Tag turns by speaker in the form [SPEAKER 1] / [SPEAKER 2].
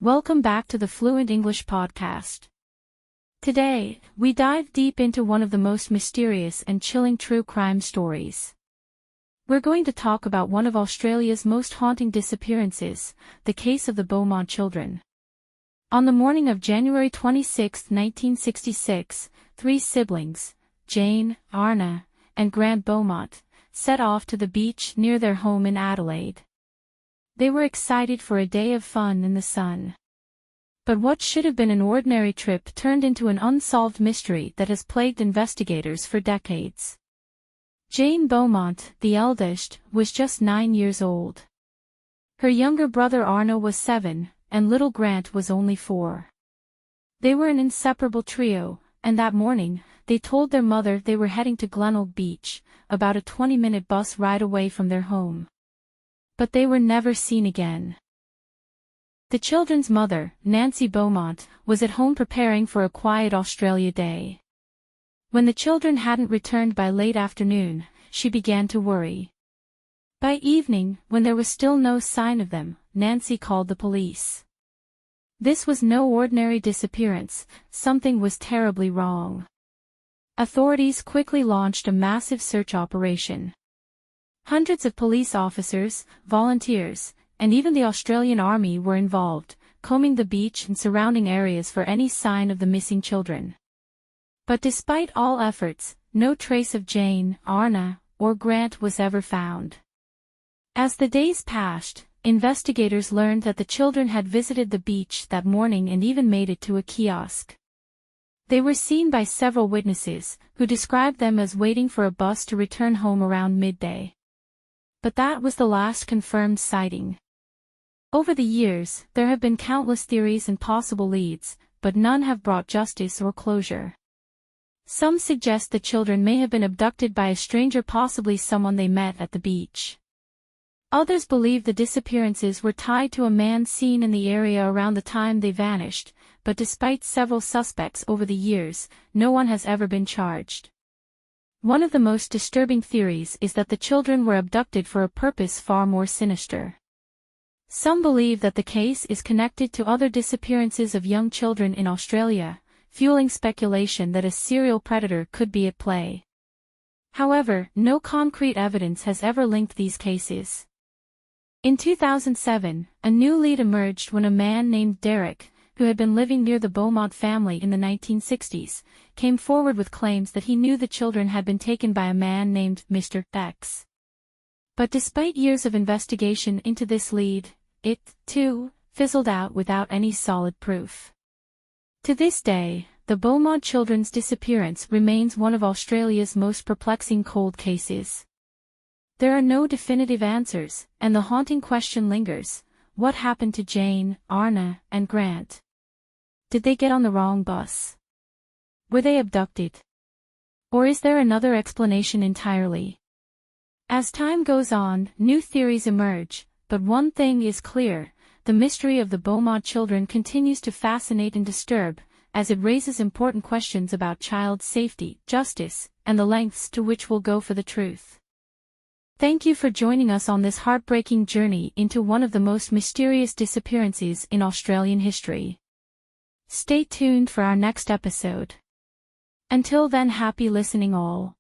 [SPEAKER 1] Welcome back to the Fluent English podcast. Today, we dive deep into one of the most mysterious and chilling true crime stories. We're going to talk about one of Australia's most haunting disappearances, the case of the Beaumont children. On the morning of January 26, 1966, three siblings, Jane, Arna, and Grant Beaumont, set off to the beach near their home in Adelaide. They were excited for a day of fun in the sun. But what should have been an ordinary trip turned into an unsolved mystery that has plagued investigators for decades. Jane Beaumont, the eldest, was just 9 years old. Her younger brother Arno was 7, and little Grant was only 4. They were an inseparable trio, and that morning, they told their mother they were heading to Glenelg Beach, about a 20-minute bus ride away from their home. But they were never seen again. The children's mother, Nancy Beaumont, was at home preparing for a quiet Australia day. When the children hadn't returned by late afternoon, she began to worry. By evening, when there was still no sign of them, Nancy called the police. This was no ordinary disappearance, something was terribly wrong. Authorities quickly launched a massive search operation. Hundreds of police officers, volunteers, and even the Australian Army were involved, combing the beach and surrounding areas for any sign of the missing children. But despite all efforts, no trace of Jane, Arna, or Grant was ever found. As the days passed, investigators learned that the children had visited the beach that morning and even made it to a kiosk. They were seen by several witnesses, who described them as waiting for a bus to return home around midday. But that was the last confirmed sighting. Over the years, there have been countless theories and possible leads, but none have brought justice or closure. Some suggest the children may have been abducted by a stranger, possibly someone they met at the beach. Others believe the disappearances were tied to a man seen in the area around the time they vanished, but despite several suspects over the years, no one has ever been charged. One of the most disturbing theories is that the children were abducted for a purpose far more sinister. Some believe that the case is connected to other disappearances of young children in Australia, fueling speculation that a serial predator could be at play. However, no concrete evidence has ever linked these cases. In 2007, a new lead emerged when a man named Derek, who had been living near the Beaumont family in the 1960s, came forward with claims that he knew the children had been taken by a man named Mr. X. But despite years of investigation into this lead, it, too, fizzled out without any solid proof. To this day, the Beaumont children's disappearance remains one of Australia's most perplexing cold cases. There are no definitive answers, and the haunting question lingers: what happened to Jane, Arna, and Grant? Did they get on the wrong bus? Were they abducted? Or is there another explanation entirely? As time goes on, new theories emerge, but one thing is clear: the mystery of the Beaumont children continues to fascinate and disturb, as it raises important questions about child safety, justice, and the lengths to which we'll go for the truth. Thank you for joining us on this heartbreaking journey into one of the most mysterious disappearances in Australian history. Stay tuned for our next episode. Until then, happy listening all.